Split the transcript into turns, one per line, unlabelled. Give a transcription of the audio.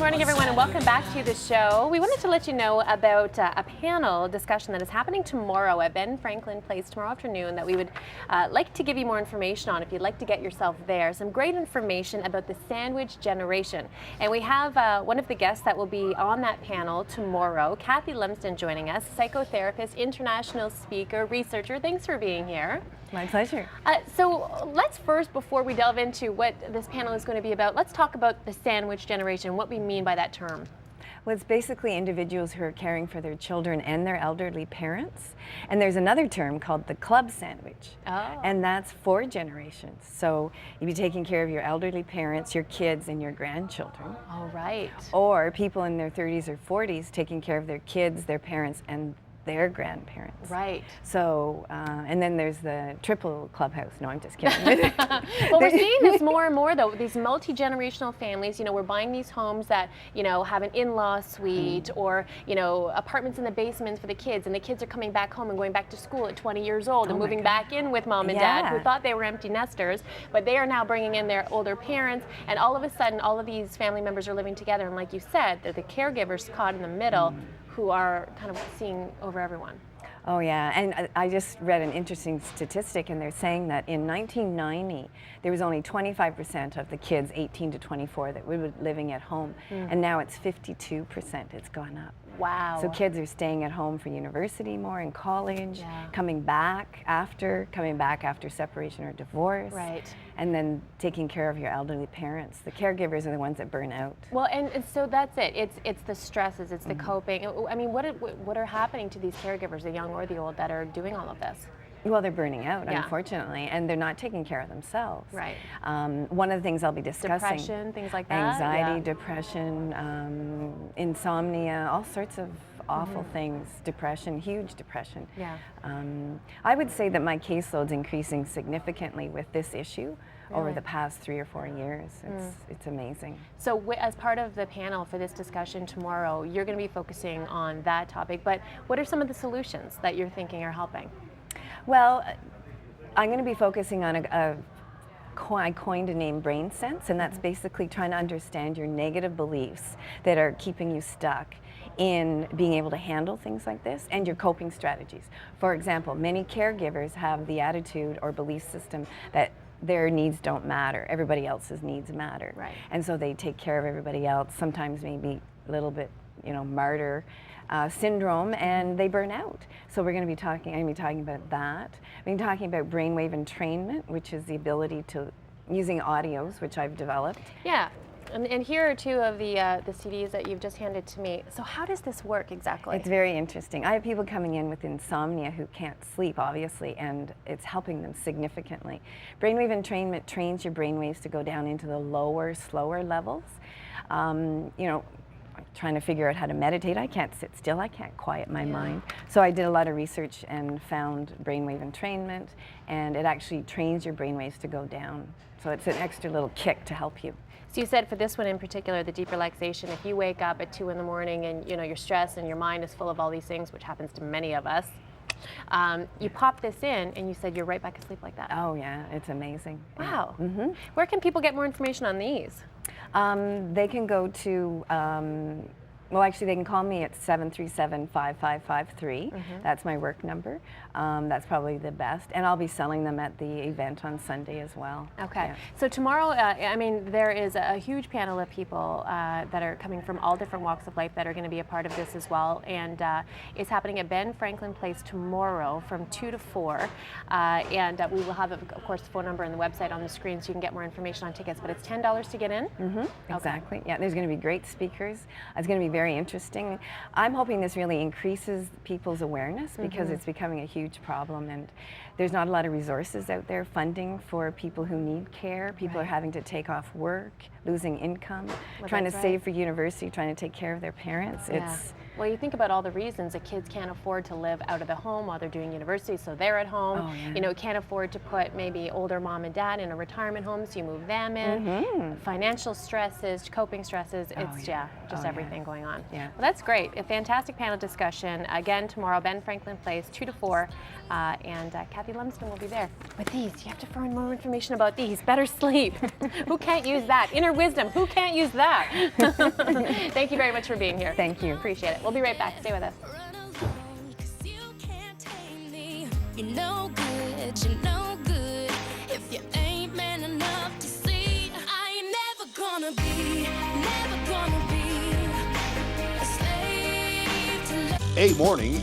morning, everyone, and welcome back to the show. We wanted to let you know about a panel discussion that is happening tomorrow at Ben Franklin Place tomorrow afternoon that we would like to give you more information on if you'd like to get yourself there. Some great information about the sandwich generation. And we have one of the guests that will be on that panel tomorrow, Kathy Lumsden, joining us, psychotherapist, international speaker, researcher. Thanks for being here.
My pleasure.
So let's first, before we delve into what this panel is going to be about, let's talk about the sandwich generation, what we mean by that term.
Well, it's basically individuals who are caring for their children and their elderly parents. And there's another term called the club sandwich.
Oh.
And that's 4 generations. So you'd be taking care of your elderly parents, your kids, and your grandchildren.
All right.
Or people in their 30s or 40s taking care of their kids, their parents, and their grandparents.
Right.
So, and then there's the triple clubhouse. No, I'm just kidding.
Well, we're seeing this more and more, though. These multi-generational families, you know, we're buying these homes that, you know, have an in-law suite or, you know, apartments in the basements for the kids, and the kids are coming back home and going back to school at 20 years old and moving back in with mom and dad, who thought they were empty nesters, but they are now bringing in their older parents, and all of a sudden, all of these family members are living together, and like you said, they're the caregivers caught in the middle who are kind of seeing over everyone.
Oh yeah, and I just read an interesting statistic, and they're saying that in 1990, there was only 25% of the kids 18 to 24 that were living at home, and now it's 52%. It's gone up.
Wow.
So kids are staying at home for university more, in college, coming back after separation or divorce.
Right.
And then taking care of your elderly parents. The caregivers are the ones that burn out.
Well, and so that's it. It's the stresses, it's the coping. I mean, what are happening to these caregivers, the young or the old, that are doing all of this?
Well, they're burning out, unfortunately, and they're not taking care of themselves.
Right.
One of the things I'll be discussing.
Depression, things like that.
Anxiety, depression, insomnia, all sorts of awful things. Depression, huge depression.
Yeah.
I would say that my caseload's increasing significantly with this issue over the past 3 or 4 years. It's amazing.
So as part of the panel for this discussion tomorrow, you're going to be focusing on that topic, but what are some of the solutions that you're thinking are helping?
Well, I'm going to be focusing on I coined a name, Brain Sense, and that's basically trying to understand your negative beliefs that are keeping you stuck in being able to handle things like this, and your coping strategies. For example, many caregivers have the attitude or belief system that their needs don't matter, everybody else's needs matter.
Right.
And so they take care of everybody else, sometimes maybe a little bit, you know, martyr syndrome, and they burn out. So I'm going to be talking about that. I'm talking about brainwave entrainment, which is the ability to, using audios, which I've developed.
Yeah, and here are 2 of the CDs that you've just handed to me. So how does this work exactly?
It's very interesting. I have people coming in with insomnia who can't sleep, obviously, and it's helping them significantly. Brainwave entrainment trains your brainwaves to go down into the lower, slower levels. You know, trying to figure out how to meditate. I can't sit still. I can't quiet my mind. So I did a lot of research and found brainwave entrainment, and it actually trains your brainwaves to go down. So it's an extra little kick to help you.
So you said for this one in particular, the deep relaxation, if you wake up at 2 in the morning and you know you're stressed and your mind is full of all these things, which happens to many of us, you pop this in and you said you're right back asleep like that.
Oh yeah, it's amazing.
Wow. Where can people get more information on these?
They can go to, well, actually, they can call me at 737-5553. That's my work number. That's probably the best. And I'll be selling them at the event on Sunday as well.
Okay.
Yeah.
So tomorrow, I mean, there is a huge panel of people that are coming from all different walks of life that are going to be a part of this as well. And it's happening at Ben Franklin Place tomorrow from 2 to 4. And we will have, of course, the phone number and the website on the screen so you can get more information on tickets. But it's $10 to get in?
Exactly. Okay. Yeah, there's going to be great speakers. It's going to be very interesting. I'm hoping this really increases people's awareness because it's becoming a huge problem, and there's not a lot of resources out there, funding for people who need care. People are having to take off work, losing income, trying to save for university, trying to take care of their parents.
Well, you think about all the reasons that kids can't afford to live out of the home while they're doing university, so they're at home.
Oh, yeah.
You know, can't afford to put maybe older mom and dad in a retirement home, so you move them in. Financial stresses, coping stresses, it's just everything going on.
Yeah.
Well, that's great. A fantastic panel discussion. Again, tomorrow, Ben Franklin Place, 2 to 4, and Kathy Lumsden will be there. With these, you have to find more information about these. Better sleep. Who can't use that? Inner wisdom. Who can't use that? Thank you very much for being here.
Thank you.
Appreciate it. We'll be right back. Stay with us.
Run alone, 'cause you can't tame me. You're no good, you're no good. If you ain't man enough to see, I ain't never gonna be a slave to love.
A Morning